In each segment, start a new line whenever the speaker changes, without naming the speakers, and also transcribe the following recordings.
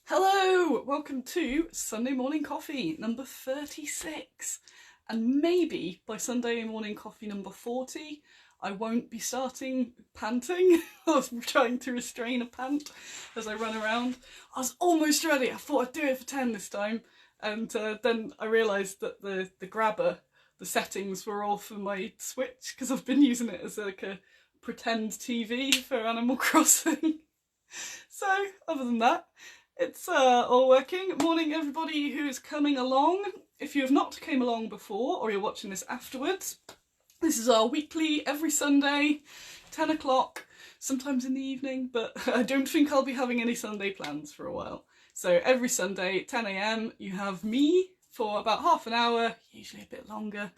Hello! Welcome to Sunday Morning Coffee number 36. And maybe by Sunday Morning Coffee number 40, I won't be starting panting. I was trying to restrain a pant as I run around. I was almost ready. I thought I'd do it for 10 this time. And then I realised that the grabber, the settings were all for my Switch because I've been using it as like a pretend TV for Animal Crossing. So, other than that, it's all working. Morning everybody who is coming along. If you have not came along before or you're watching this afterwards, this is our weekly, every Sunday, 10 o'clock, sometimes in the evening, but I don't think I'll be having any Sunday plans for a while. So every Sunday, 10 AM, you have me for about half an hour, usually a bit longer,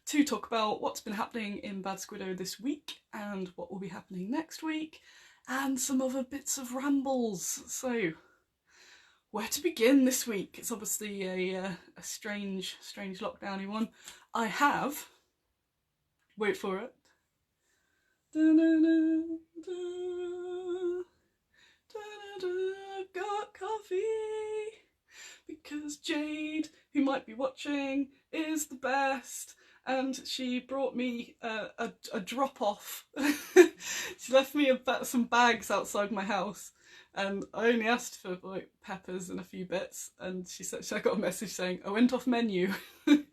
to talk about what's been happening in Bad Squiddo this week and what will be happening next week, and some other bits of rambles. So, where to begin this week? It's obviously a strange lockdowny one. I have, wait for it, got coffee, because Jade, who might be watching, is the best, and she brought me a drop-off. She left me some bags outside my house. And I only asked for like peppers and a few bits, and she said I got a message saying I went off menu, and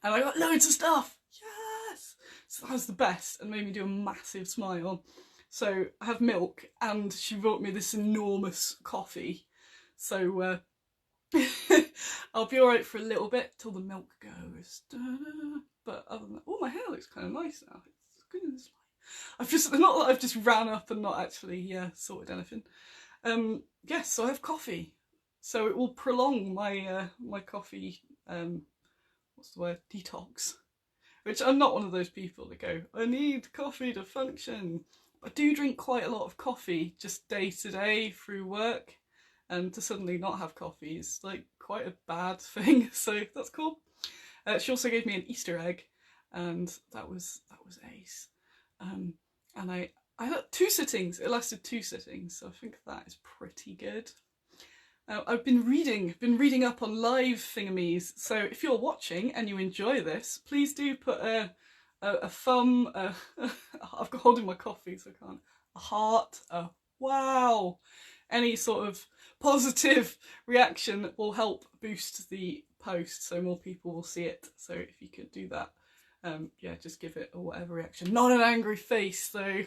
I got loads of stuff. Yes, so that was the best, and made me do a massive smile. So I have milk, and she brought me this enormous coffee. So I'll be all right for a little bit till the milk goes. But other than that, oh, my hair looks kind of nice now. It's good in this light. I've just ran up and not actually sorted anything. Yes, so I have coffee, so it will prolong my my coffee, what's the word, detox, which I'm not one of those people that go, I need coffee to function. I do drink quite a lot of coffee just day to day through work, and to suddenly not have coffee is like quite a bad thing, so that's cool. She also gave me an Easter egg, and that was ace. And I had 2 sittings. It lasted 2 sittings, so I think that is pretty good. I've been reading up on live thingamies. So if you're watching and you enjoy this, please do put a thumb. I've got holding my coffee, so I can't. A heart. A wow. Any sort of positive reaction will help boost the post, so more people will see it. So if you could do that, yeah, just give it a whatever reaction. Not an angry face, though.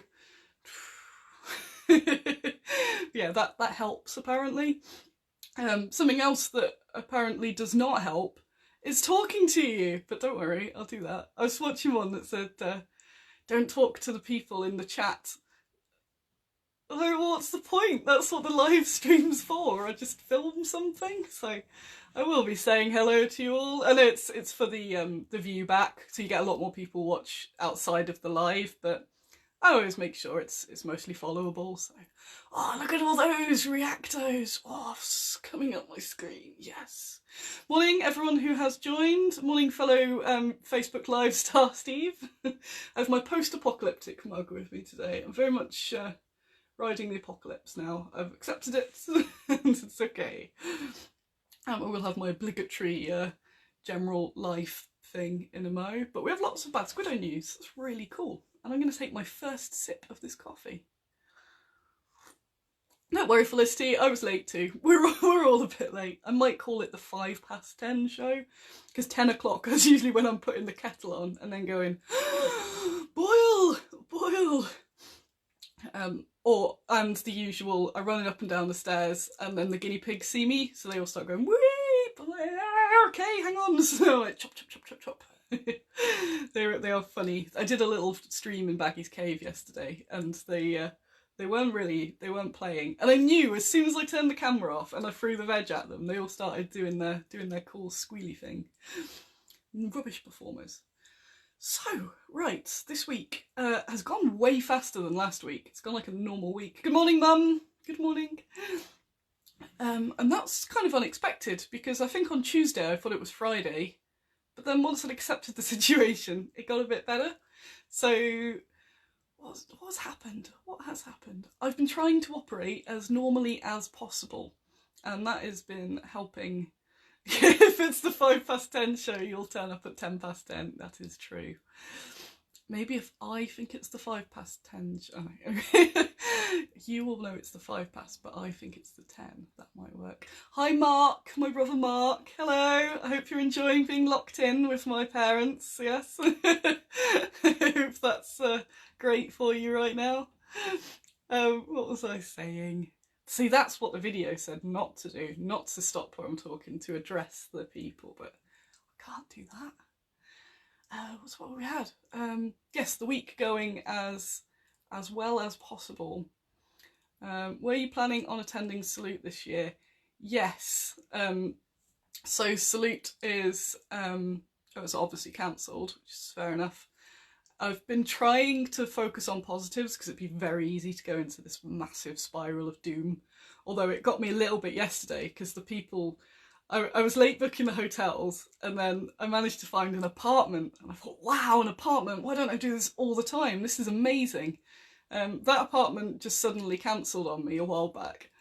Yeah, that helps apparently. Something else that apparently does not help is talking to you, but don't worry, I'll do that. I was watching one that said, don't talk to the people in the chat. Although, what's the point? That's what the live stream's for. I just film something, so I will be saying hello to you all. I know it's for the view back, so you get a lot more people watch outside of the live, but I always make sure it's mostly followable. So, oh, look at all those reactos! Oh, it's coming up my screen. Yes. Morning, everyone who has joined. Morning, fellow Facebook Live star Steve. I have my post-apocalyptic mug with me today. I'm very much riding the apocalypse now. I've accepted it, and it's okay. I will have my obligatory general life thing in a mo. But we have lots of Bad Squiddo news. It's really cool. And I'm going to take my first sip of this coffee. Don't worry, Felicity, I was late too. We're all a bit late. I might call it the 10:05 show, because 10 o'clock is usually when I'm putting the kettle on and then going, boil, boil. And the usual, I run up and down the stairs, and then the guinea pigs see me, so they all start going, weep, okay, hang on, so like, chop, chop, chop, chop, chop. They are funny. I did a little stream in Baggy's cave yesterday, and they weren't playing, and I knew as soon as I turned the camera off and I threw the veg at them, they all started doing their cool squealy thing. Rubbish performers. So, right, this week has gone way faster than last week. It's gone like a normal week. Good morning, Mum. Good morning. And that's kind of unexpected, because I think on Tuesday I thought it was Friday, but then once I'd accepted the situation, it got a bit better. So, what's happened? What has happened? I've been trying to operate as normally as possible, and that has been helping. If it's the 10 show, you'll turn up at 10:10. That is true. Maybe if I think it's the 10 show, you will know it's the 5 past, but I think it's the 10. That might work. Hi Mark, my brother Mark. Hello. I hope you're enjoying being locked in with my parents. Yes. I hope that's great for you right now. What was I saying? See, that's what the video said not to do, not to stop when I'm talking, to address the people, but I can't do that. What's what we had? Yes, the week going as well as possible. Were you planning on attending Salute this year? Yes. So Salute is it was obviously cancelled, which is fair enough. I've been trying to focus on positives because it'd be very easy to go into this massive spiral of doom. Although it got me a little bit yesterday because the people, I was late booking the hotels and then I managed to find an apartment and I thought, wow, an apartment, why don't I do this all the time? This is amazing. That apartment just suddenly cancelled on me a while back.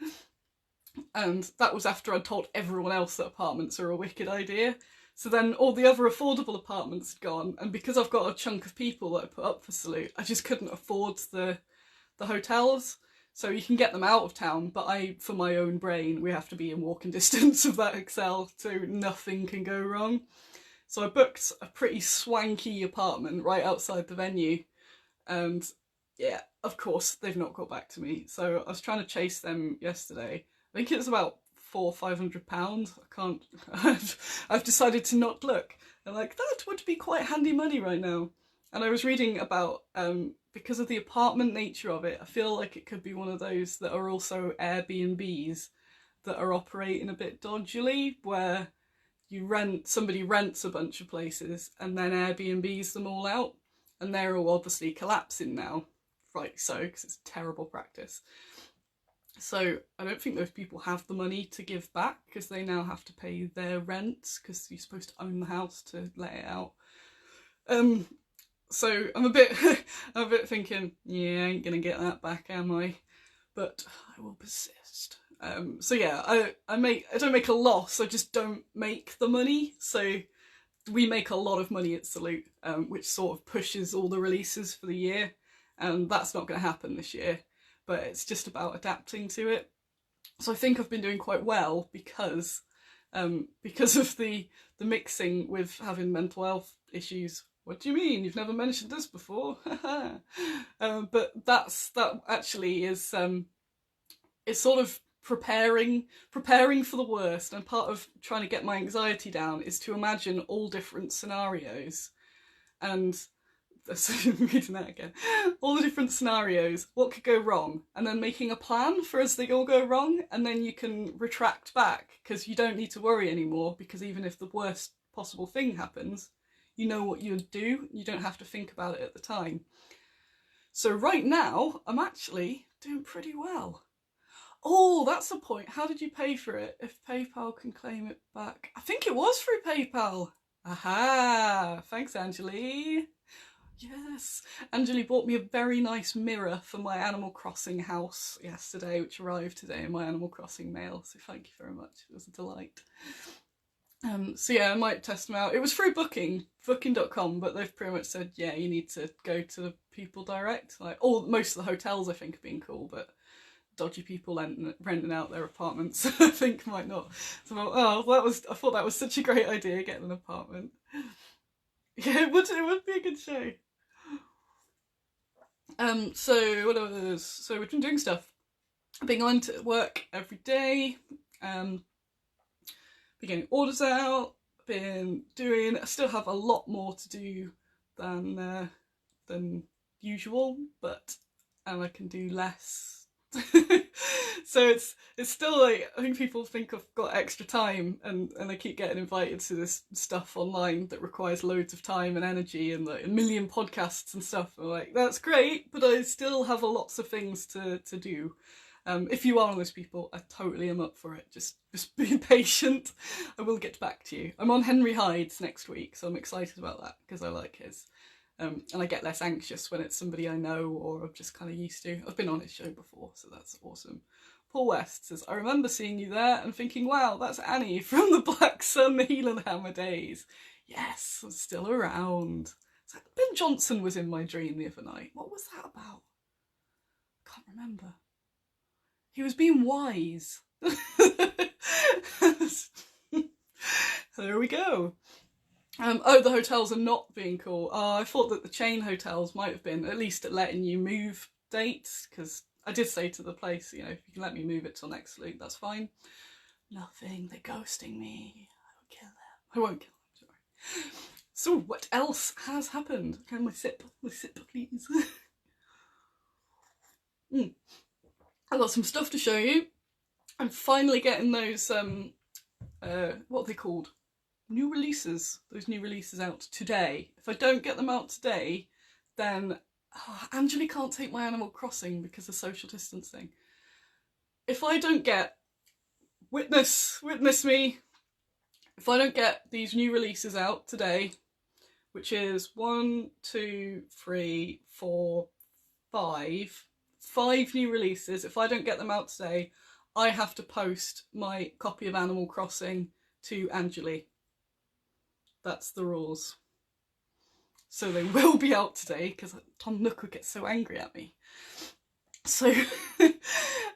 And that was after I'd told everyone else that apartments are a wicked idea. So then all the other affordable apartments had gone, and because I've got a chunk of people that I put up for Salute, I just couldn't afford the hotels. So you can get them out of town, but for my own brain, we have to be in walking distance of that Excel, so nothing can go wrong. So I booked a pretty swanky apartment right outside the venue, and yeah, of course, they've not got back to me. So I was trying to chase them yesterday. I think it was about £400-500. I can't. I've decided to not look. I'm like, that would be quite handy money right now. And I was reading about because of the apartment nature of it, I feel like it could be one of those that are also Airbnbs that are operating a bit dodgily, where somebody rents a bunch of places and then Airbnbs them all out, and they're all obviously collapsing now, right? So because it's terrible practice. So I don't think those people have the money to give back because they now have to pay their rent because you're supposed to own the house to let it out. So I'm a bit thinking, yeah, I ain't gonna get that back, am I? But I will persist. So yeah, I don't make a loss. I just don't make the money. So we make a lot of money at Salute, which sort of pushes all the releases for the year, and that's not going to happen this year. But it's just about adapting to it. So I think I've been doing quite well because of the mixing with having mental health issues. What do you mean? You've never mentioned this before? But that actually is it's sort of preparing for the worst, and part of trying to get my anxiety down is to imagine all different scenarios and reading that again. All the different scenarios, what could go wrong, and then making a plan for as they all go wrong, and then you can retract back because you don't need to worry anymore, because even if the worst possible thing happens, you know what you would do. You don't have to think about it at the time. So right now, I'm actually doing pretty well. Oh, that's the point. How did you pay for it? If PayPal can claim it back. I think it was through PayPal. Aha! Thanks, Anjali. Yes, Anjali bought me a very nice mirror for my Animal Crossing house yesterday, which arrived today in my Animal Crossing mail, so thank you very much, it was a delight. So yeah, I might test them out. It was through booking.com, but they've pretty much said, yeah, you need to go to the people direct. Like, most of the hotels I think have been cool, but dodgy people renting out their apartments I think might not. So I thought that was such a great idea, getting an apartment. Yeah, it would be a good show. So what else? So we've been doing stuff. Being on to work every day. Been getting orders out. I still have a lot more to do than usual, but I can do less. So it's still like, I think people think I've got extra time, and I keep getting invited to this stuff online that requires loads of time and energy, and like a million podcasts and stuff. I'm like, that's great, but I still have lots of things to do. If you are one of those people, I totally am up for it. Just be patient. I will get back to you. I'm on Henry Hyde's next week, so I'm excited about that because I like his. And I get less anxious when it's somebody I know or I'm just kind of used to. I've been on his show before, so that's awesome. Paul West says, I remember seeing you there and thinking, wow, that's Annie from the Black Sun Healing Hammer days. Yes, I'm still around. Ben Johnson was in my dream the other night. What was that about? Can't remember. He was being wise. There we go. Oh, the hotels are not being cool. Oh, I thought that the chain hotels might have been at least at letting you move dates, because I did say to the place, you know, if you can let me move it till next week, that's fine. Nothing. They're ghosting me. I won't kill them. Sorry. So what else has happened? Okay, my sip, please. I got some stuff to show you. I'm finally getting those what are they called? New releases. Those new releases out today. If I don't get them out today, then Angela can't take my Animal Crossing because of social distancing. If I don't get witness me. If I don't get these new releases out today, which is 1, 2, 3, 4, 5 new releases. If I don't get them out today, I have to post my copy of Animal Crossing to Angela. That's the rules. So they will be out today, because Tom Nook would get so angry at me. So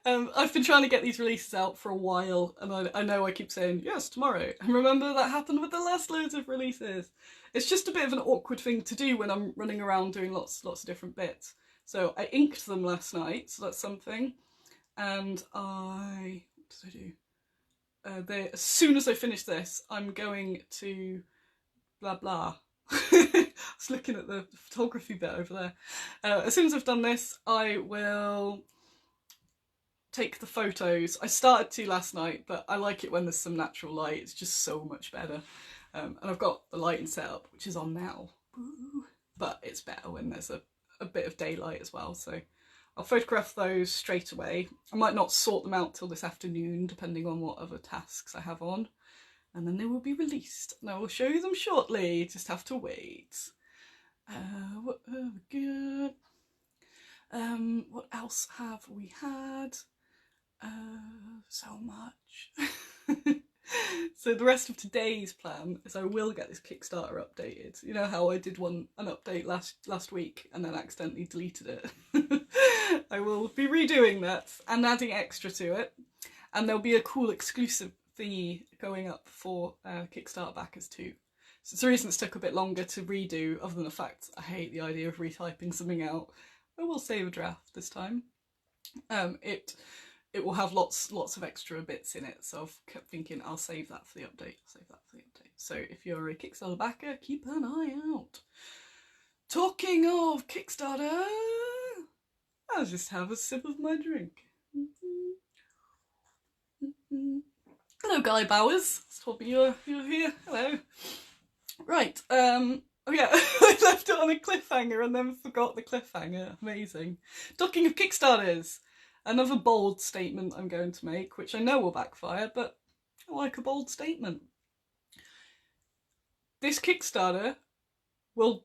I've been trying to get these releases out for a while, and I know I keep saying, yes, tomorrow. And remember, that happened with the last loads of releases. It's just a bit of an awkward thing to do when I'm running around doing lots of different bits. So I inked them last night, so that's something. And what did I do? As soon as I finish this, I'm going to blah blah. I was looking at the photography bit over there. As soon as I've done this, I will take the photos. I started to last night, but I like it when there's some natural light. It's just so much better. And I've got the lighting set up, which is on now. But it's better when there's a bit of daylight as well. So I'll photograph those straight away. I might not sort them out till this afternoon, depending on what other tasks I have on. And then they will be released. And I will show you them shortly. Just have to wait. Good. What else have we had? So much. So the rest of today's plan is I will get this Kickstarter updated. You know how I did an update last week and then accidentally deleted it? I will be redoing that and adding extra to it. And there'll be a cool exclusive thingy going up for Kickstarter backers too. So it's the reason it's took a bit longer to redo, other than the fact I hate the idea of retyping something out. I will save a draft this time. It will have lots of extra bits in it, so I've kept thinking I'll save that for the update. So if you're a Kickstarter backer, keep an eye out. Talking of Kickstarter, I'll just have a sip of my drink. Hello, Guy Bowers. It's Toby, you're here. Hello. Right. Oh yeah, I left it on a cliffhanger and then forgot the cliffhanger. Amazing. Talking of Kickstarters, another bold statement I'm going to make, which I know will backfire, but I like a bold statement. This Kickstarter will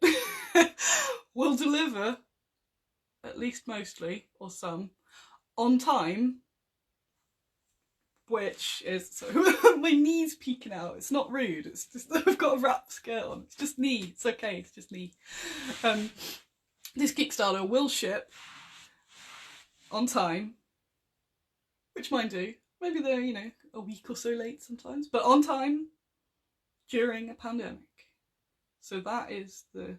will deliver, at least mostly, or some, on time. Which is, so my knee's peeking out. It's not rude. It's just I've got a wrap skirt on. It's just knee. It's okay. It's just knee. This Kickstarter will ship on time, which mine do. Maybe they're, you know, a week or so late sometimes, but on time during a pandemic. So that is the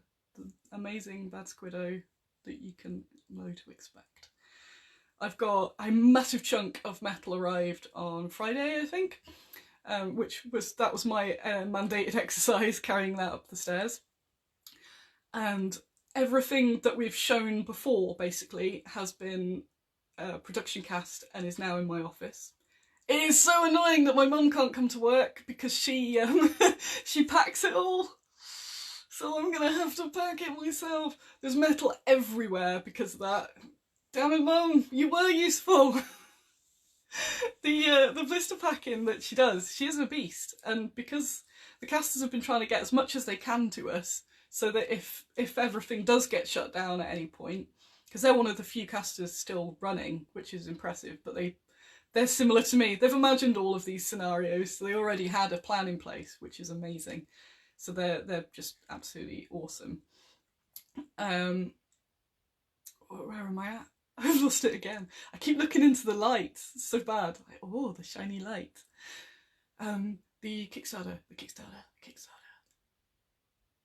amazing bad Squiddo that you can know to expect. I've got a massive chunk of metal arrived on Friday, I think, that was my mandated exercise, carrying that up the stairs. And everything that we've shown before, basically, has been production cast and is now in my office. It is so annoying that my mum can't come to work because she she packs it all. So I'm gonna have to pack it myself. There's metal everywhere because of that. Damn it, Mum, you were useful. The blister packing that she does, she is a beast, and because the casters have been trying to get as much as they can to us, so that if everything does get shut down at any point, because they're one of the few casters still running, which is impressive, but they they're similar to me. They've imagined all of these scenarios, so they already had a plan in place, which is amazing. So they're just absolutely awesome. Where am I at? I've lost it again. I keep looking into the light. It's so bad. Like, oh, the shiny light. The Kickstarter.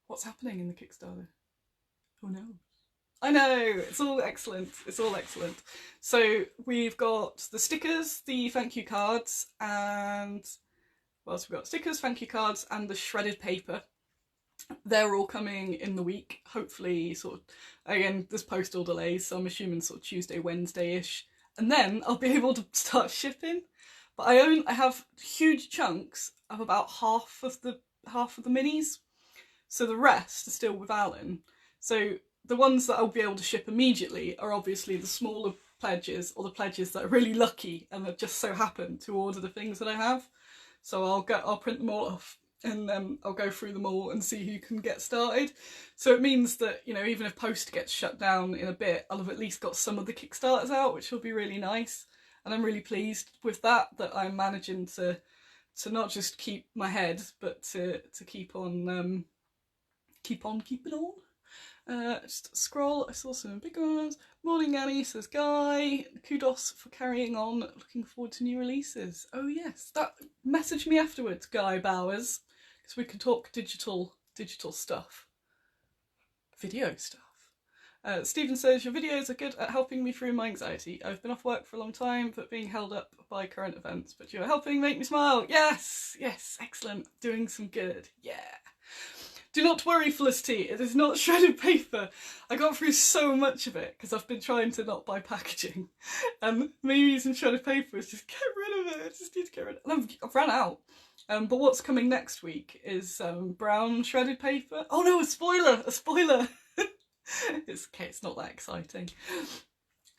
What's happening in the Kickstarter? Who knows? I know, it's all excellent. It's all excellent. So we've got the stickers, the thank you cards, and what else we've got? Stickers, thank you cards, and the shredded paper. They're all coming in the week, hopefully sort of, again, there's postal delays, so I'm assuming sort of Tuesday, Wednesday-ish. And then I'll be able to start shipping. But I have huge chunks of about half of the minis. So the rest are still with Alan. So the ones that I'll be able to ship immediately are obviously the smaller pledges, or the pledges that are really lucky and that just so happen to order the things that I have. So I'll print them all off, and then I'll go through them all and see who can get started. So it means that, you know, even if post gets shut down in a bit, I'll have at least got some of the Kickstarters out, which will be really nice. And I'm really pleased with that I'm managing to not just keep my head, but to keep on keeping on. Just scroll, I saw some big ones. Morning Annie, says Guy. Kudos for carrying on. Looking forward to new releases. Oh yes, message me afterwards, Guy Bowers, because we can talk digital stuff. Video stuff. Stephen says, your videos are good at helping me through my anxiety. I've been off work for a long time, but being held up by current events. But you're helping make me smile. Yes, excellent. Doing some good. Yeah. Do not worry, Felicity, it is not shredded paper. I got through so much of it because I've been trying to not buy packaging. And me using shredded paper is just get rid of it. I just need to get rid of it. And I've ran out. But what's coming next week is brown shredded paper. Oh no, a spoiler! It's okay, it's not that exciting.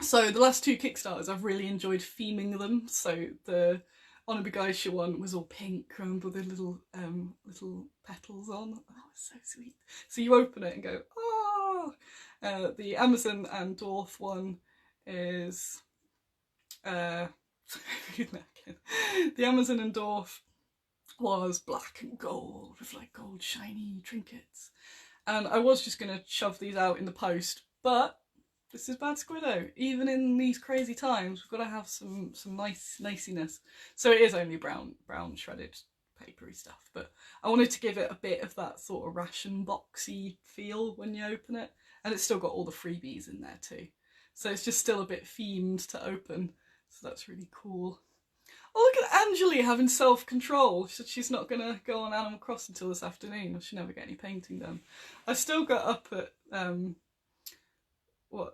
So the last two Kickstarters, I've really enjoyed theming them. So the Honour Geisha one was all pink and with the little petals on. Oh, it's so sweet. So you open it and go, oh! The Amazon and Dwarf one is the Amazon and Dwarf was black and gold with like gold shiny trinkets. And I was just going to shove these out in the post, but this is bad Squiddo. Even in these crazy times, we've got to have some niciness. So it is only brown shredded papery stuff, but I wanted to give it a bit of that sort of ration boxy feel when you open it. And it's still got all the freebies in there too. So it's just still a bit themed to open. So that's really cool. Oh, look at Angeli having self-control. She said she's not going to go on Animal Crossing until this afternoon, or she'll never get any painting done. I still got up at, what?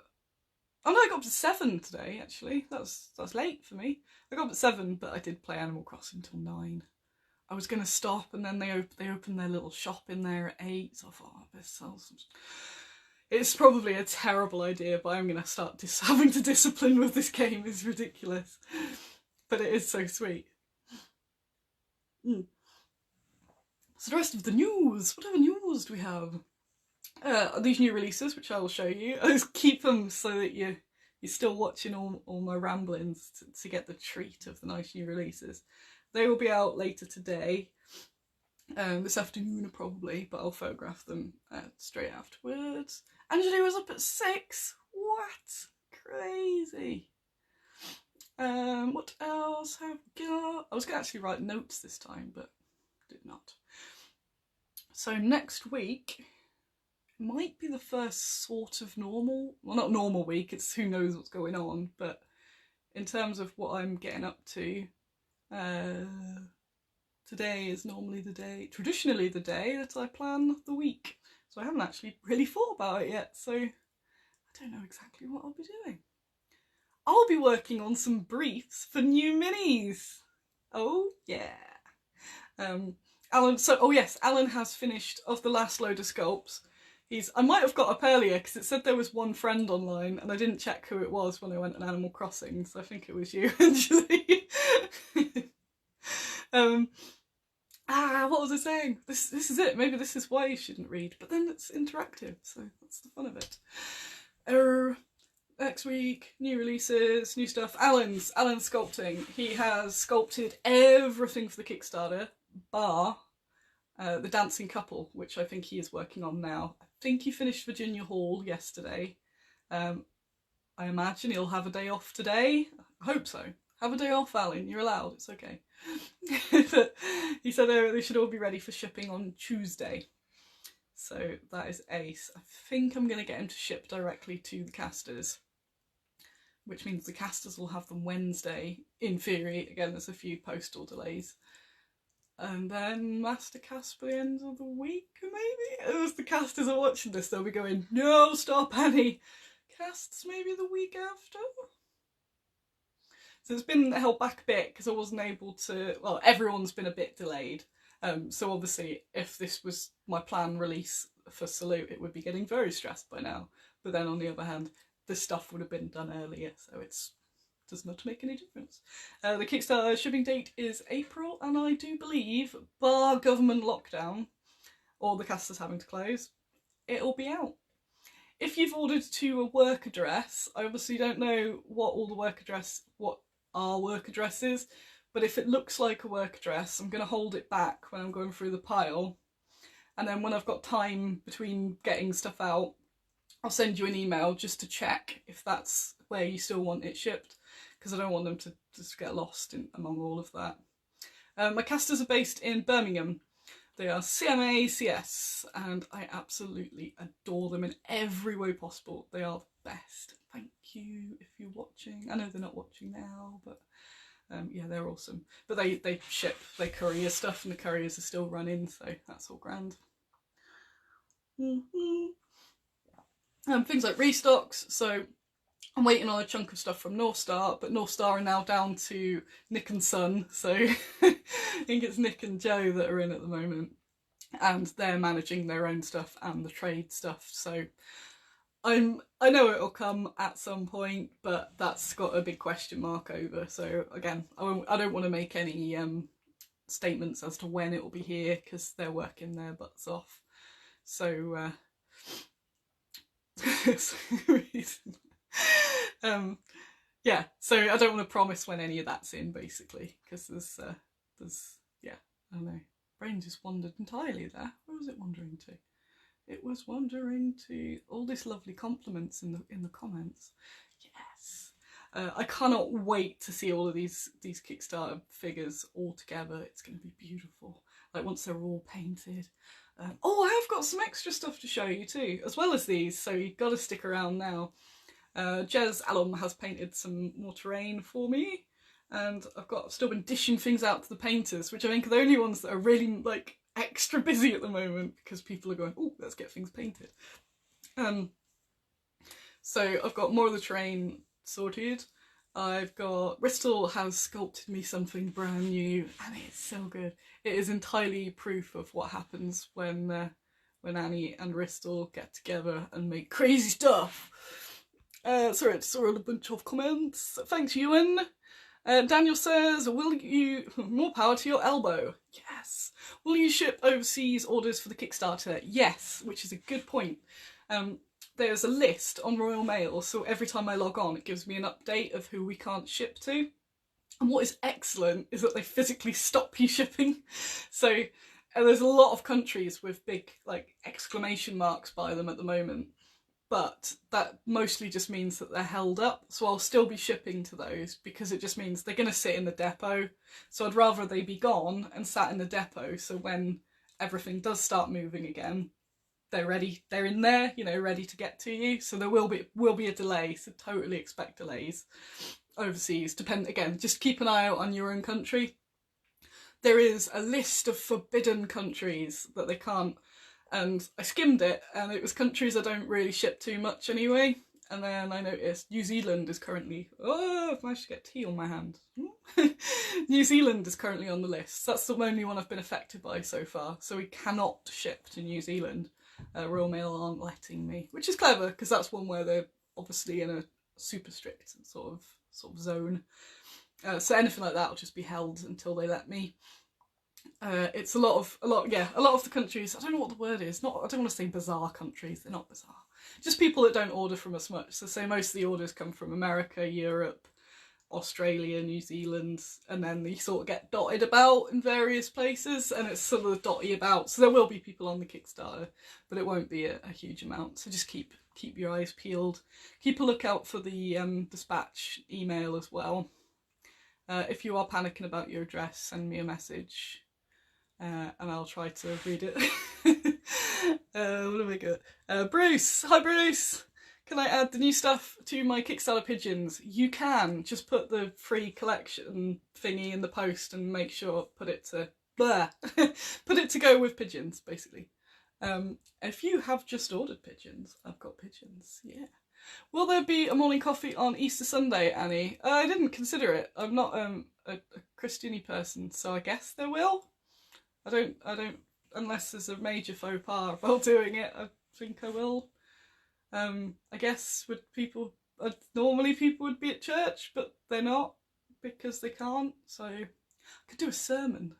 Oh no, I got up to 7 today, actually. That's late for me. I got up at 7, but I did play Animal Crossing until 9. I was going to stop, and then they opened their little shop in there at 8, so I thought, I better sell some. It's probably a terrible idea, but I'm going to start having to discipline with this game. It's ridiculous. But it is so sweet. So the rest of the news. What other news do we have? These new releases, which I will show you. I just keep them so that you're still watching all my ramblings to get the treat of the nice new releases. They will be out later today. This afternoon probably, but I'll photograph them straight afterwards. Angeli was up at 6. What? Crazy. What else have we got? I was going to actually write notes this time, but did not. So next week might be the first sort of normal, well, not normal week, it's who knows what's going on, but in terms of what I'm getting up to, today is traditionally the day that I plan the week. So I haven't actually really thought about it yet, so I don't know exactly what I'll be doing. I'll be working on some briefs for new minis. Oh yeah. Alan, Alan has finished off the last load of sculpts. I might have got up earlier because it said there was one friend online and I didn't check who it was when I went on Animal Crossing, so I think it was you, actually. What was I saying? This is it. Maybe this is why you shouldn't read, but then it's interactive, so that's the fun of it. next week, new releases, new stuff. Alan's sculpting. He has sculpted everything for the Kickstarter, bar the dancing couple, which I think he is working on now. I think he finished Virginia Hall yesterday. I imagine he'll have a day off today. I hope so. Have a day off, Alan. You're allowed. It's okay. But he said they should all be ready for shipping on Tuesday. So that is ace. I think I'm going to get him to ship directly to the casters, which means the casters will have them Wednesday, in theory. Again, there's a few postal delays. And then Mastercast by the end of the week, maybe? As the casters are watching this, they'll be going, no, stop, Annie. Casts maybe the week after? So it's been held back a bit because I wasn't able to, well, everyone's been a bit delayed. So obviously if this was my planned release for Salute, it would be getting very stressed by now. But then on the other hand, this stuff would have been done earlier, so it does not make any difference. The Kickstarter shipping date is April, and I do believe, bar government lockdown, or the casters having to close, it'll be out. If you've ordered to a work address, I obviously don't know what our work address is, but if it looks like a work address, I'm going to hold it back when I'm going through the pile. And then when I've got time between getting stuff out, I'll send you an email just to check if that's where you still want it shipped, because I don't want them to just get lost among all of that. My casters are based in Birmingham. They are CMA CS, and I absolutely adore them in every way possible. They are the best. Thank you if you're watching. I know they're not watching now, but yeah, they're awesome. But they ship, they courier stuff, and the couriers are still running, so that's all grand. Things like Restocks, so I'm waiting on a chunk of stuff from North Star, but North Star are now down to Nick and Son, so I think it's Nick and Joe that are in at the moment, and they're managing their own stuff and the trade stuff, so I know it'll come at some point, but that's got a big question mark over. So again, I don't want to make any statements as to when it will be here, because they're working their butts off. So yeah, so I don't want to promise when any of that's in, basically, because there's yeah, I don't know, brain just wandered entirely there. Where was it wandering to? It was wandering to all these lovely compliments in the comments. Yes, I cannot wait to see all of these Kickstarter figures all together. It's going to be beautiful. Like once they're all painted. Oh, I have got some extra stuff to show you too, as well as these. So you've got to stick around now. Jez Alum has painted some more terrain for me, and I've still been dishing things out to the painters, which I think are the only ones that are really like extra busy at the moment, because people are going, oh, let's get things painted. So I've got more of the terrain sorted. I've got, Bristol has sculpted me something brand new, and it's so good. It is entirely proof of what happens when Annie and Bristol get together and make crazy stuff. Sorry, I just saw a bunch of comments. Thanks, Ewan. Daniel says, will you, more power to your elbow. Yes. Will you ship overseas orders for the Kickstarter? Yes, which is a good point. There's a list on Royal Mail, so every time I log on it gives me an update of who we can't ship to. And what is excellent is that they physically stop you shipping. So there's a lot of countries with big like exclamation marks by them at the moment, but that mostly just means that they're held up, so I'll still be shipping to those, because it just means they're going to sit in the depot. So I'd rather they be gone and sat in the depot, so when everything does start moving again, they're ready, they're in there, you know, ready to get to you. So there will be a delay, so totally expect delays overseas. Again, just keep an eye out on your own country. There is a list of forbidden countries that they can't, and I skimmed it, and it was countries I don't really ship too much anyway. And then I noticed New Zealand is currently, oh, I've managed to get tea on my hand. New Zealand is currently on the list. That's the only one I've been affected by so far. So we cannot ship to New Zealand. Royal Mail aren't letting me, which is clever, because that's one where they're obviously in a super strict sort of zone. So anything like that will just be held until they let me. It's a lot of the countries. I don't know what the word is. I don't want to say bizarre countries. They're not bizarre. Just people that don't order from us much. So say most of the orders come from America, Europe, Australia, New Zealand, and then they sort of get dotted about in various places, and it's sort of dotty about. So there will be people on the Kickstarter, but it won't be a huge amount. So just keep your eyes peeled. Keep a lookout for the dispatch email as well. If you are panicking about your address, send me a message. And I'll try to read it. What have we got? Bruce! Hi Bruce! Can I add the new stuff to my Kickstarter pigeons? You can. Just put the free collection thingy in the post and make sure, put it to go with pigeons, basically. If you have just ordered pigeons, I've got pigeons, yeah. Will there be a morning coffee on Easter Sunday, Annie? I didn't consider it. I'm not a Christian-y person, so I guess there will. I don't, unless there's a major faux pas while doing it, I think I will. I guess normally people would be at church, but they're not, because they can't, so I could do a sermon.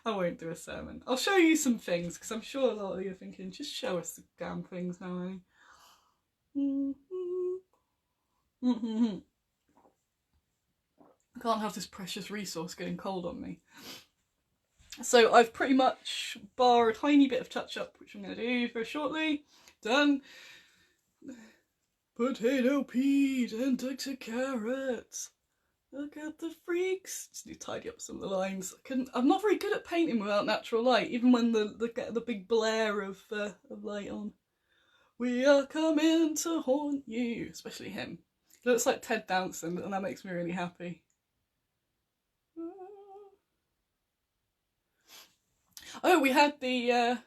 I won't do a sermon. I'll show you some things, because I'm sure a lot of you are thinking, just show us the damn things now, Annie. I can't have this precious resource getting cold on me. So I've pretty much, bar a tiny bit of touch-up, which I'm going to do very shortly, done. Potato Pete and Dr. Carrots. Look at the freaks. Just need to tidy up some of the lines. I'm not very good at painting without natural light, even when the big blare of light on. We are coming to haunt you. Especially him. He looks like Ted Danson, and that makes me really happy. Oh, we had the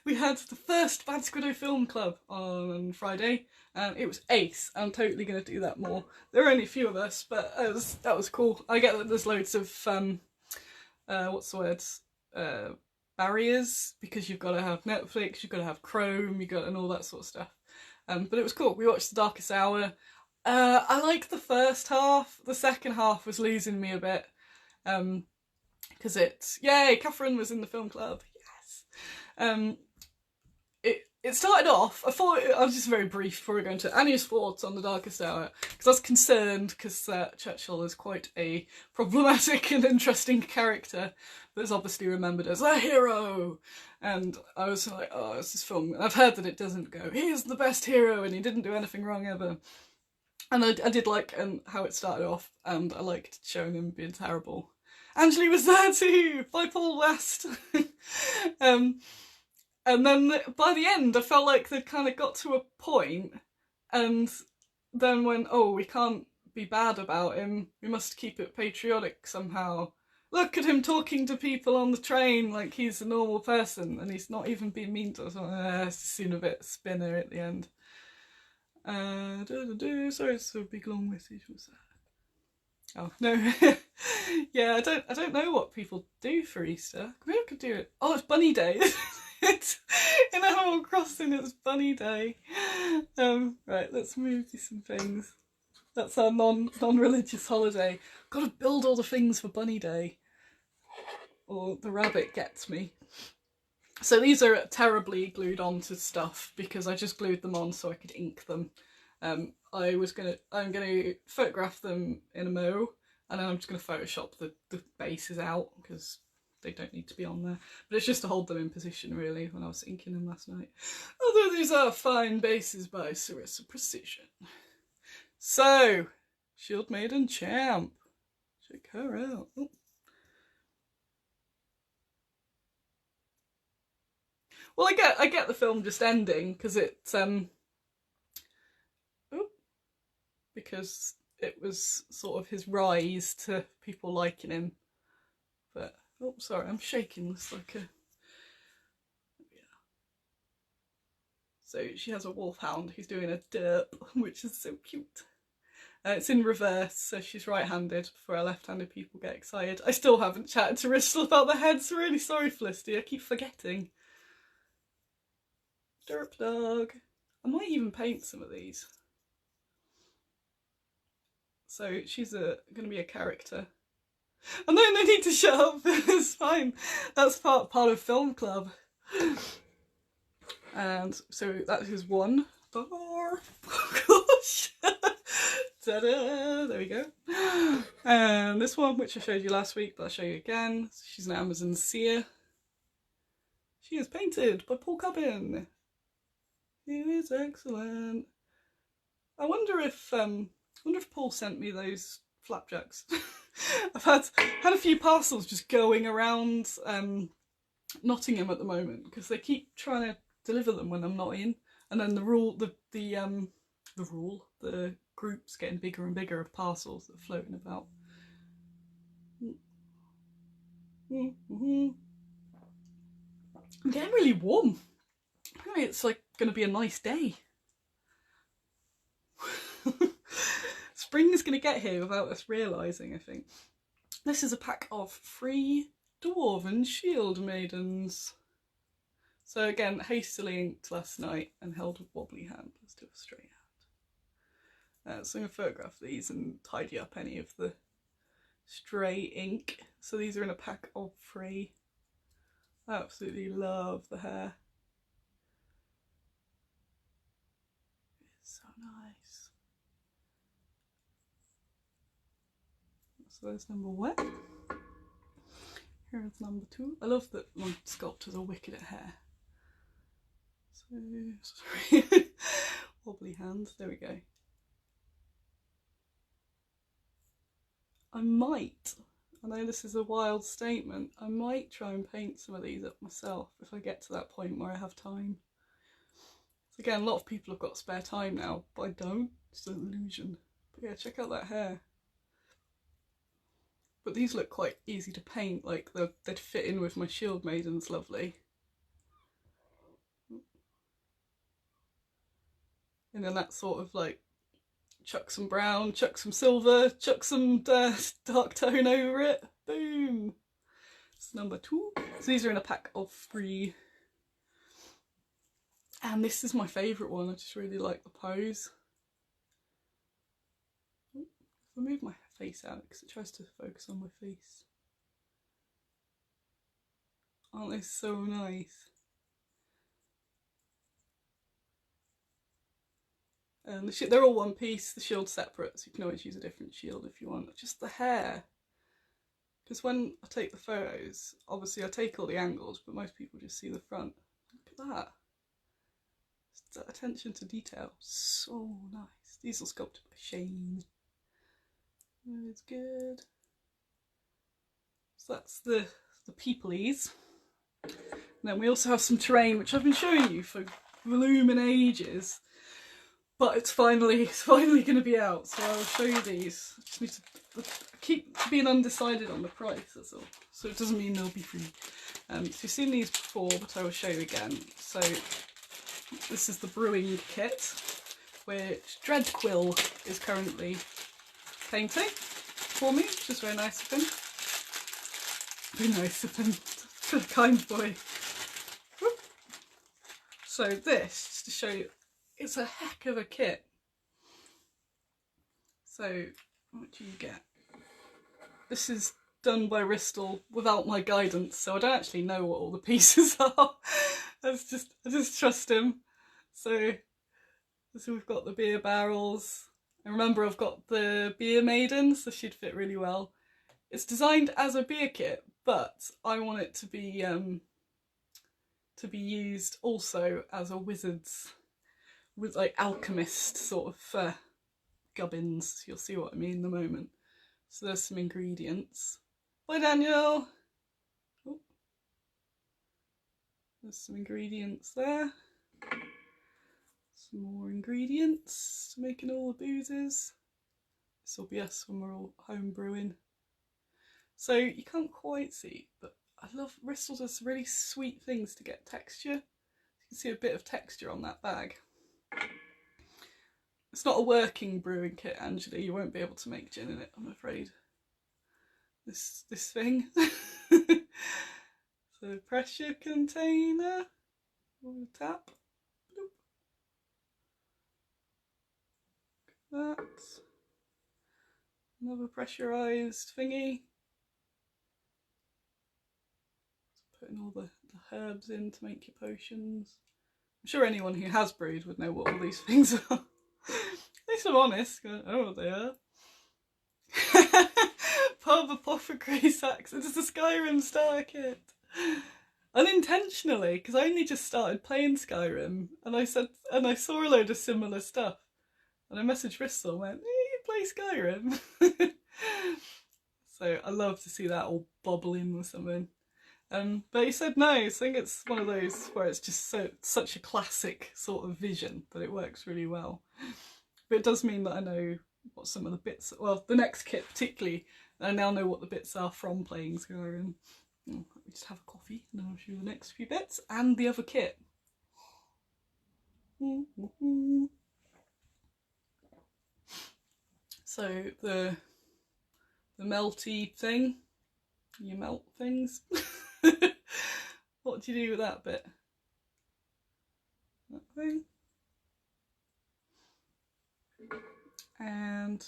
we had the first Bad Squiddo Film Club on Friday, and it was ace. I'm totally going to do that more. There are only a few of us, but that was cool. I get that there's loads of what's the word, barriers, because you've got to have Netflix, you've got to have Chrome, and all that sort of stuff. But it was cool. We watched The Darkest Hour. I liked the first half. The second half was losing me a bit. Because yay, Catherine was in the film club, yes. It started off, I was just very brief before we go into Annie's thoughts on The Darkest Hour, because I was concerned, because Churchill is quite a problematic and interesting character, but is obviously remembered as a hero, and I was like, oh, it's this film, I've heard that it doesn't go, he's the best hero, and he didn't do anything wrong ever. And I did like how it started off, and I liked showing him being terrible. Angeli was there too, by Paul West. And then by the end, I felt like they'd kind of got to a point, and then went, oh, we can't be bad about him. We must keep it patriotic somehow. Look at him talking to people on the train like he's a normal person, and he's not even being mean to us. It's seemed a bit spinner at the end. Sorry, it's a big long message. What's that? Oh no. Yeah, I don't know what people do for Easter. Maybe I could do it. Oh, it's Bunny Day. In Animal Crossing, it's Bunny Day. Right, let's move to some things. That's our non-religious holiday. Got to build all the things for Bunny Day, or the rabbit gets me. So these are terribly glued onto stuff because I just glued them on so I could ink them. I'm gonna photograph them in a mo, and then I'm just gonna Photoshop the bases out because they don't need to be on there. But it's just to hold them in position really when I was inking them last night. Although these are fine bases by Sarissa Precision. So, Shieldmaiden Champ. Check her out. Oh. Well, I get the film just ending because because it was sort of his rise to people liking him. But oh, sorry, I'm shaking this like a. Yeah. So she has a wolfhound who's doing a derp, which is so cute. It's in reverse, so she's right-handed before our left-handed people get excited. I still haven't chatted to Ristol about the heads. Really sorry, Felicity. I keep forgetting. Derp dog. I might even paint some of these. So she's going to be a character. Oh no, no need to shut up. It's fine. That's part of film club. And so that is one door. Oh gosh. Ta-da! There we go. And this one, which I showed you last week, but I'll show you again. She's an Amazon seer. She is painted by Paul Cubbin. He is excellent. I wonder if Paul sent me those flapjacks. I've had a few parcels just going around Nottingham at the moment because they keep trying to deliver them when I'm not in, and then the group's getting bigger and bigger of parcels that are floating about. I'm getting really warm. Apparently it's like going to be a nice day. Spring is going to get here without us realising, I think. This is a pack of 3 Dwarven Shieldmaidens. So again, hastily inked last night and held with wobbly hand. Let's do a straight hand. So I'm going to photograph these and tidy up any of the stray ink. So these are in a pack of 3. I absolutely love the hair. It's so nice. So there's number 1. Here's number 2. I love that my sculptors are wicked at hair. So, sorry. Wobbly hand, there we go. I know this is a wild statement, I might try and paint some of these up myself if I get to that point where I have time. So again, a lot of people have got spare time now, but I don't. It's an illusion. But yeah, check out that hair. But these look quite easy to paint, like they'd fit in with my Shieldmaidens lovely. And then that sort of like chuck some brown, chuck some silver, chuck some dark tone over it. Boom! It's number 2. So these are in a pack of 3. And this is my favourite one. I just really like the pose. If I move my face out because it tries to focus on my face. Aren't they so nice? And they're all one piece, the shield's separate, so you can always use a different shield if you want. Just the hair. Because when I take the photos, obviously I take all the angles, but most people just see the front. Look at that. Just that attention to detail. So nice. These are sculpted by Shane. It's good. So that's the peoplies. And then we also have some terrain, which I've been showing you for blooming ages. But it's finally going to be out, so I'll show you these. I just need to keep being undecided on the price, that's all. So it doesn't mean they'll be free. So you've seen these before, but I will show you again. So this is the brewing kit, which Dreadquill is currently painting for me, which is very nice of him. Very nice of him. What a kind boy. So this, just to show you, it's a heck of a kit. So what do you get? This is done by Restocks without my guidance, so I don't actually know what all the pieces are. I just trust him. So we've got the beer barrels. And remember, I've got the beer maiden, so she'd fit really well. It's designed as a beer kit, but I want it to be used also as a wizard's, with like alchemist sort of gubbins. You'll see what I mean in a moment. So there's some ingredients. Bye, Daniel. Oh. There's some ingredients there. Some more ingredients to making all the boozes. This will be us when we're all home brewing. So you can't quite see, but I love Restocks does really sweet things to get texture. You can see a bit of texture on that bag. It's not a working brewing kit, Angela. You won't be able to make gin in it, I'm afraid. This thing. So pressure container. We'll tap. That. Another pressurised thingy. Putting all the herbs in to make your potions. I'm sure anyone who has brewed would know what all these things are. At least I'm honest, I don't know what they are. Pub apothecary sacks. It's a Skyrim starter kit. Unintentionally, because I only just started playing Skyrim, and I saw a load of similar stuff, and I messaged Bristol and went, "You play Skyrim?" So I love to see that all bubbling with something. But he said no. I think it's one of those where it's just such a classic sort of vision that it works really well. But it does mean that I know what some of the bits, well, the next kit particularly, I now know what the bits are from playing Skyrim. Let me just have a coffee and then I'll show you the next few bits and the other kit. So the melty thing, you melt things. What do you do with that bit? That thing. And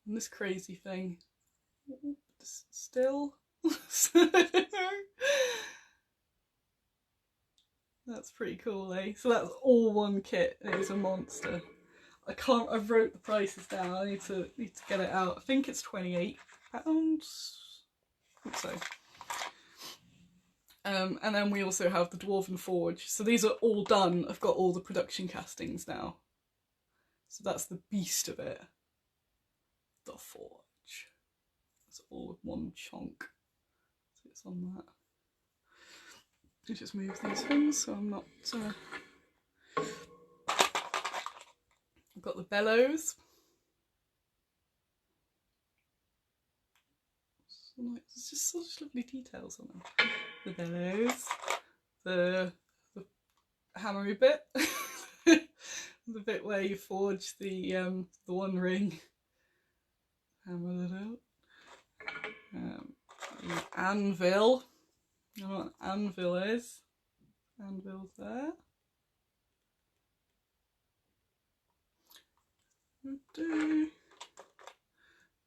this crazy thing. Still. That's pretty cool, eh? So that's all one kit. It is a monster. I wrote the prices down. I need to get it out. I think it's £28. I think so. And then we also have the Dwarven Forge. So these are all done. I've got all the production castings now. So that's the beast of it. The Forge. It's all one chunk. So it's on that. I just move these things so I'm not... I've got the bellows. So nice. It's just such lovely details on them. The bellows. The hammery bit. The bit where you forge the one ring. Hammer that out. The anvil. I don't know what an anvil is. Anvil's there.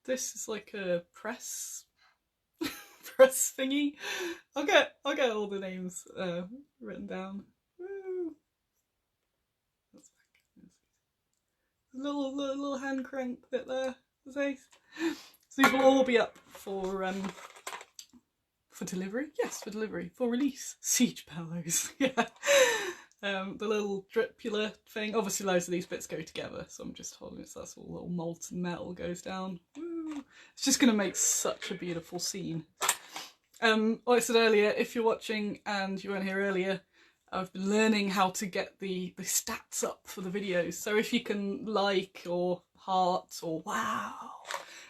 This is like a press thingy. I'll get all the names written down. Woo. That's little hand crank bit there. So these will all be up for delivery. Yes, for delivery, for release. Siege bellows. Yeah. The little dripula thing. Obviously loads of these bits go together, so I'm just holding it so that's all little molten metal goes down. Woo. It's just going to make such a beautiful scene. Like I said earlier, if you're watching and you weren't here earlier, I've been learning how to get the stats up for the videos. So if you can like or heart or wow,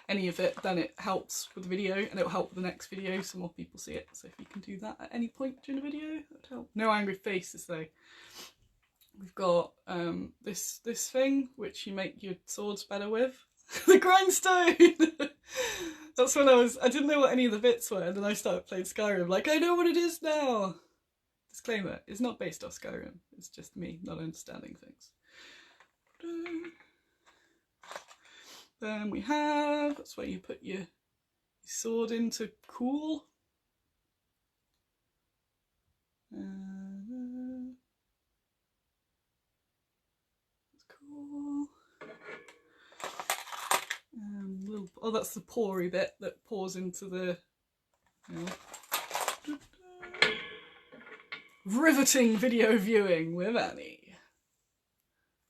any of it, then it helps with the video and it'll help with the next video so more people see it. So if you can do that at any point during the video, that would help. No angry faces though. We've got this thing which you make your swords better with. The grindstone! That's when I didn't know what any of the bits were, and then I started playing Skyrim, like, I know what it is now! Disclaimer, it's not based off Skyrim, it's just me not understanding things. Then we have, that's where you put your sword into cool. That's cool. Oh, that's the poury bit that pours into the... Riveting video viewing with Annie.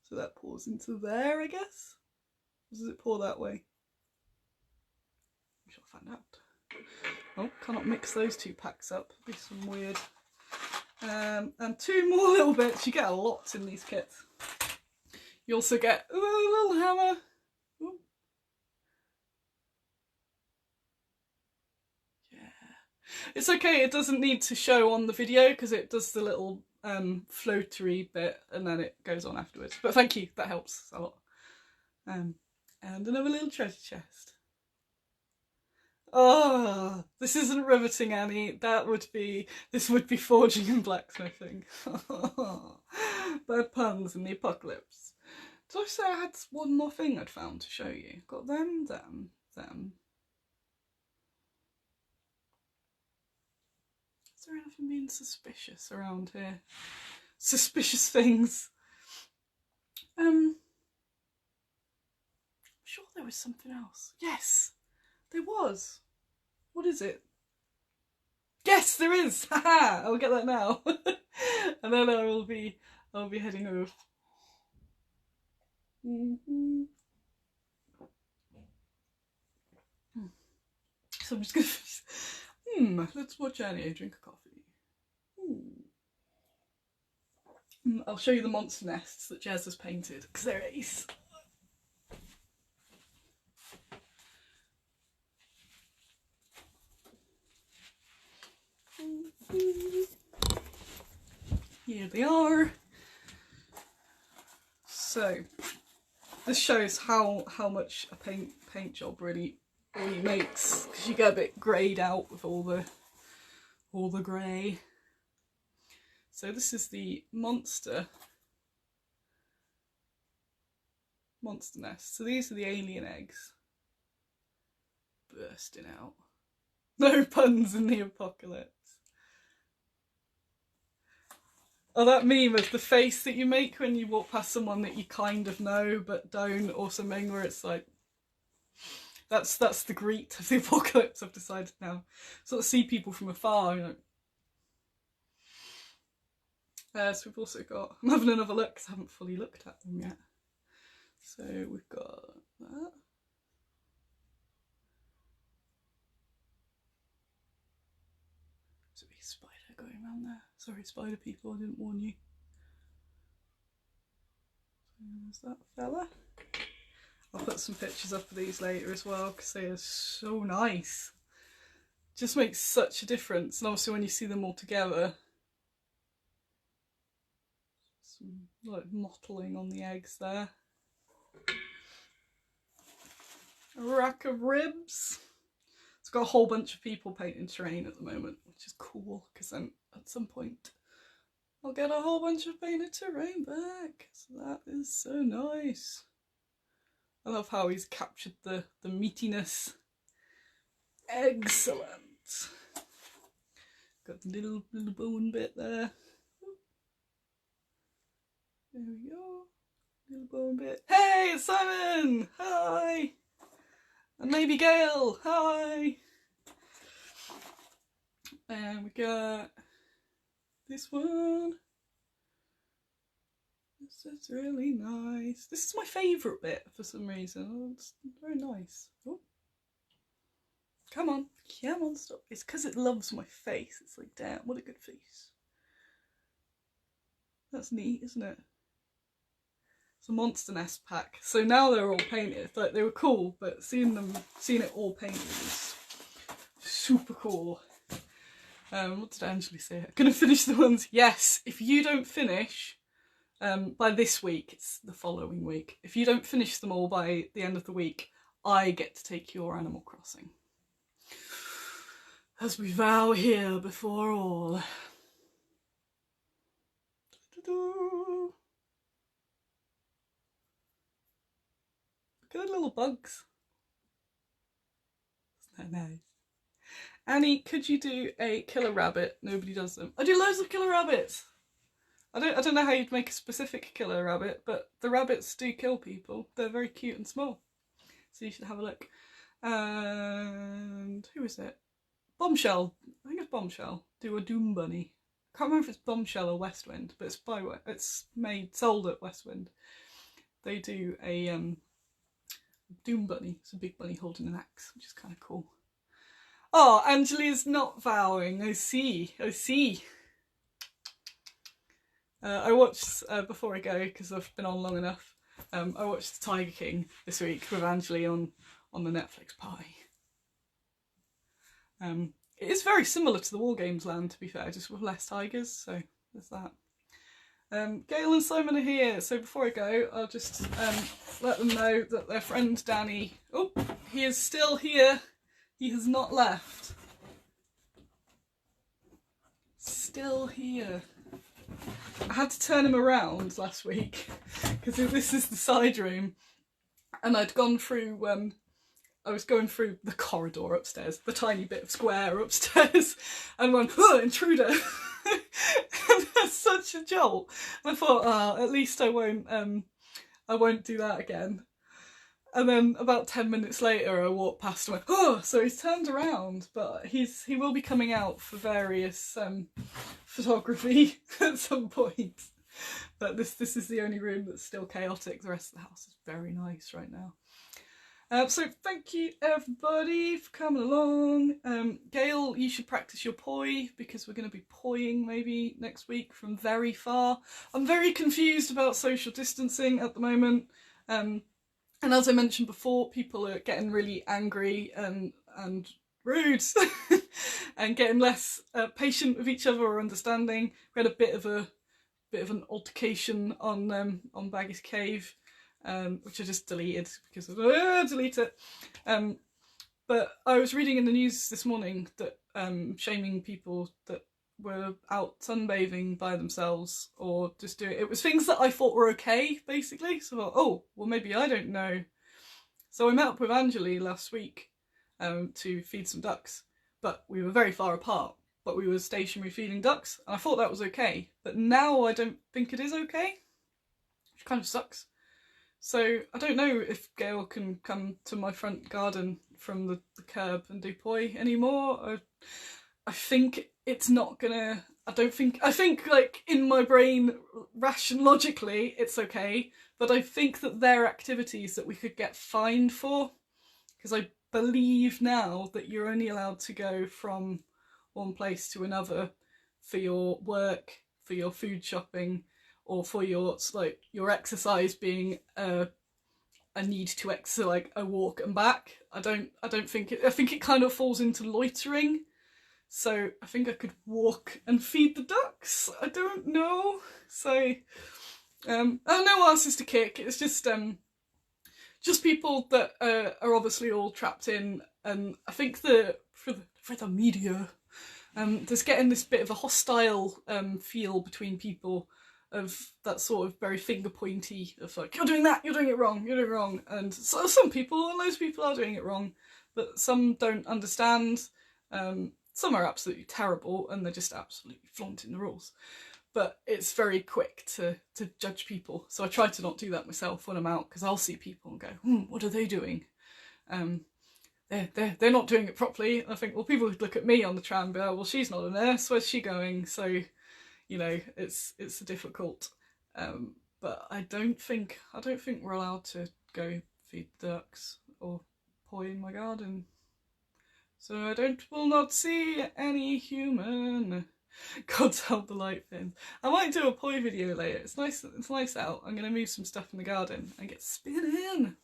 So that pours into there, I guess? Or does it pour that way? We shall find out. Oh, cannot mix those two packs up. Be some weird. And two more little bits. You get a lot in these kits. You also get a little hammer. Ooh. Yeah. It's okay, it doesn't need to show on the video because it does the little floatery bit and then it goes on afterwards. But thank you, that helps a lot. And another little treasure chest. Oh, this isn't riveting, Annie. This would be forging and blacksmithing. Bad puns in the apocalypse. Did I say I had one more thing I'd found to show you? Got them. Is there anything being suspicious around here? Suspicious things. I'm sure there was something else. Yes, there was. What is it? Yes, there is. Haha! I'll get that now, and then I'll be heading off. So I'm just gonna. Let's watch Annie drink a coffee. I'll show you the monster nests that Jez has painted because they're ace. Here they are. So this shows how much a paint job really makes, because you get a bit greyed out with all the grey. So this is the monster nest. So these are the alien eggs bursting out. No puns in the apocalypse. Oh, that meme of the face that you make when you walk past someone that you kind of know but don't, or something where it's like, that's the greet of the apocalypse. I've decided now. Sort of see people from afar, you know. So we've also got, I'm having another look because I haven't fully looked at them yet. So we've got that. There's a big spider going around there. Sorry, spider people, I didn't warn you. So there's that fella. I'll put some pictures up of these later as well because they are so nice. Just makes such a difference, and obviously when you see them all together, some like mottling on the eggs there. A rack of ribs. It's got a whole bunch of people painting terrain at the moment, which is cool because then at some point I'll get a whole bunch of painted terrain back. So that is so nice. I love how he's captured the meatiness. Excellent. Got the little bone bit there. There we go. Little bone bit. Hey, it's Simon! Hi! And maybe Gail! Hi! And we got this one. This is really nice. This is my favourite bit for some reason. It's very nice. Oh. Come on, stop. It's because it loves my face. It's like, damn, what a good face. That's neat, isn't it? It's a monster nest pack. So now they're all painted. Like, they were cool, but seeing it all painted is super cool. What did Angela say? I'm gonna finish the ones. Yes, if you don't finish by this week, it's the following week. If you don't finish them all by the end of the week, I get to take your Animal Crossing. As we vow here before all. Look at the little bugs. Isn't that nice? Annie, could you do a killer rabbit? Nobody does them. I do loads of killer rabbits. I don't know how you'd make a specific killer rabbit, but the rabbits do kill people. They're very cute and small. So you should have a look. And who is it? Bombshell. I think it's Bombshell. Do a Doom Bunny. I can't remember if it's Bombshell or Westwind, but it's sold at Westwind. They do a Doom Bunny. It's a big bunny holding an axe, which is kind of cool. Oh, Angelia's not vowing. I see. I watched, before I go, because I've been on long enough, I watched Tiger King this week with Angelia on the Netflix party. It is very similar to the War Games land, to be fair, just with less tigers, so there's that. Gail and Simon are here, so before I go, I'll just let them know that their friend Danny, oh, he is still here. He has not left. Still here. I had to turn him around last week because this is the side room, and I'd gone through. I was going through the corridor upstairs, the tiny bit of square upstairs, and went, "Oh, intruder!" And that's such a jolt. And I thought, at least I won't do that again. And then about 10 minutes later, I walked past and went, "Oh!" So he's turned around, but he will be coming out for various photography at some point. But this is the only room that's still chaotic. The rest of the house is very nice right now. So thank you everybody for coming along. Gail, you should practice your poi because we're going to be poiing maybe next week from very far. I'm very confused about social distancing at the moment. And as I mentioned before, people are getting really angry and rude and getting less patient with each other or understanding. We had a bit of an altercation on Baggy's Cave. Which I just deleted because I delete it. But I was reading in the news this morning that shaming people that were out sunbathing by themselves or just doing it was things that I thought were okay, basically. So I thought, oh, well maybe I don't know. So I met up with Angeli last week to feed some ducks, but we were very far apart. But we were stationary feeding ducks, and I thought that was okay. But now I don't think it is okay, which kind of sucks. So I don't know if Gail can come to my front garden from the curb and do poi anymore. I think it's not gonna, I think like in my brain, logically, it's okay. But I think that they're activities that we could get fined for. Because I believe now that you're only allowed to go from one place to another for your work, for your food shopping, or for your exercise being a need to exercise, like a walk and back. I think it kind of falls into loitering. So I think I could walk and feed the ducks. I don't know. So I don't know what else is to kick. It's just people that are obviously all trapped in, and I think for the media, there's getting this bit of a hostile feel between people, of that sort of very finger pointy of like, you're doing that, you're doing it wrong, you're doing it wrong. And so some people, and those people are doing it wrong, but some don't understand. Some are absolutely terrible and they're just absolutely flaunting the rules. But it's very quick to judge people. So I try to not do that myself when I'm out, because I'll see people and go, what are they doing? They're not doing it properly. And I think, well, people would look at me on the tram and be like, well, she's not a nurse, where's she going? So, you know, it's difficult. But I don't think we're allowed to go feed ducks or poi in my garden. So I will not see any human. God help the light pins. I might do a poi video later. It's nice out. I'm gonna move some stuff in the garden and get spinning.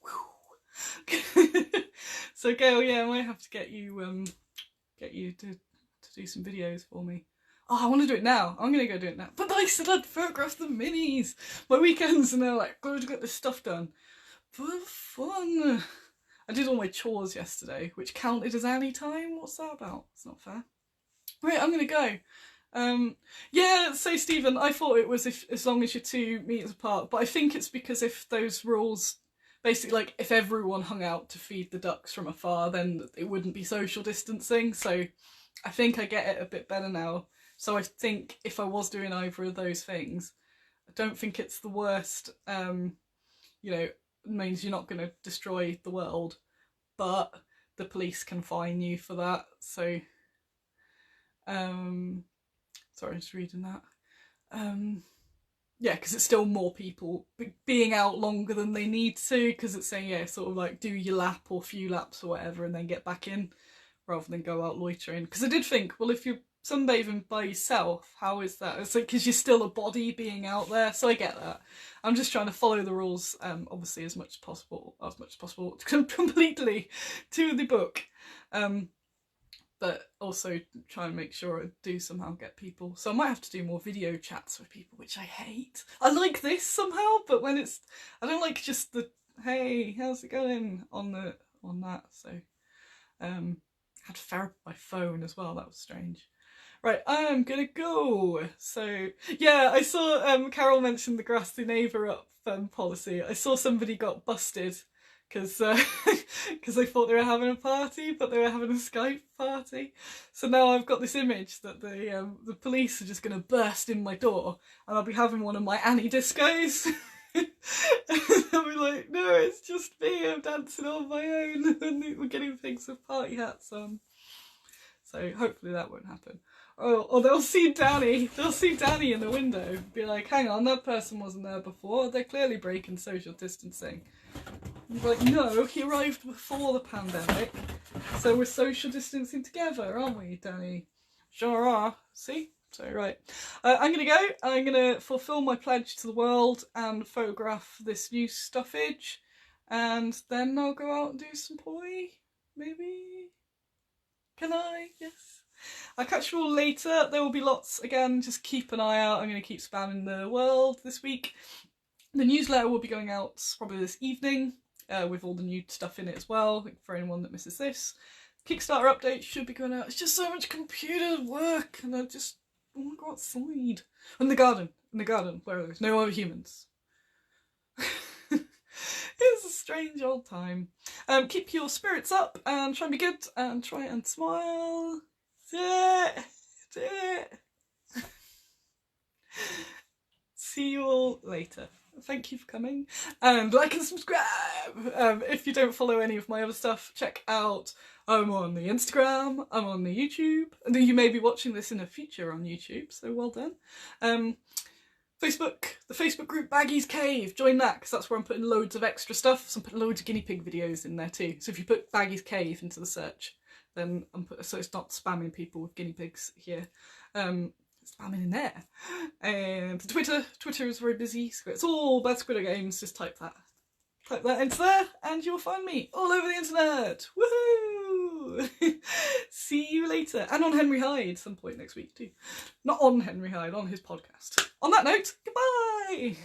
So Gail, yeah, I might have to get you to do some videos for me. Oh, I want to do it now. I'm going to go do it now. But I said I'd photograph the minis. My weekends, and they're like, go to get this stuff done. For fun. I did all my chores yesterday, which counted as any time. What's that about? It's not fair. Right, I'm going to go. Yeah, so Stephen, I thought it was as long as you're 2 meters apart, but I think it's because if those rules, basically like if everyone hung out to feed the ducks from afar, then it wouldn't be social distancing. So I think I get it a bit better now. So I think if I was doing either of those things, I don't think it's the worst. You know, it means you're not going to destroy the world, but the police can fine you for that. So, sorry, I'm just reading that. Yeah, because it's still more people being out longer than they need to, because it's saying, yeah, sort of like do your lap or few laps or whatever and then get back in, rather than go out loitering. Because I did think, well, if you're sunbathing by yourself, how is that? It's like, because you're still a body being out there. So I get that. I'm just trying to follow the rules, obviously as much as possible, completely to the book. But also try and make sure I do somehow get people. So I might have to do more video chats with people, which I hate. I like this somehow, but when it's, I don't like just the, hey, how's it going on that. So, had to ferret my phone as well. That was strange. Right, I am gonna go. So, yeah, I saw Carol mention the grassy neighbour up policy. I saw somebody got busted because they thought they were having a party, but they were having a Skype party. So now I've got this image that the police are just gonna burst in my door, and I'll be having one of my Annie discos. And I'll be like, no, it's just me. I'm dancing on my own, and we're getting things with party hats on. So hopefully that won't happen. Or they'll see Danny. They'll see Danny in the window. Be like, hang on, that person wasn't there before. They're clearly breaking social distancing. And be like, no, he arrived before the pandemic, so we're social distancing together, aren't we, Danny? Sure are. See? So, right. I'm going to go. I'm going to fulfil my pledge to the world and photograph this new stuffage. And then I'll go out and do some poi. Maybe? Can I? Yes. I'll catch you all later. There will be lots. Again, just keep an eye out. I'm going to keep spamming the world this week. The newsletter will be going out probably this evening with all the new stuff in it as well, for anyone that misses this. Kickstarter update should be going out. It's just so much computer work, and I just want to go outside. In the garden, where there's no other humans. It's a strange old time. Keep your spirits up and try and be good and try and smile. See you all later. Thank you for coming, and like and subscribe. If you don't follow any of my other stuff, check out, I'm on the Instagram, I'm on the YouTube, and you may be watching this in the future on YouTube, so well done. Facebook, the Facebook group Baggy's Cave, join that, because that's where I'm putting loads of extra stuff. So I'm putting loads of guinea pig videos in there too. So if you put Baggy's Cave into the search, then so it's not spamming people with guinea pigs here. Spamming in there. And Twitter is very busy, so it's all about Squiddo games. Just type that into there, and you'll find me all over the internet. Woohoo! See you later, and on Henry Hyde some point next week too. Not on Henry Hyde, on his podcast. On that note, goodbye.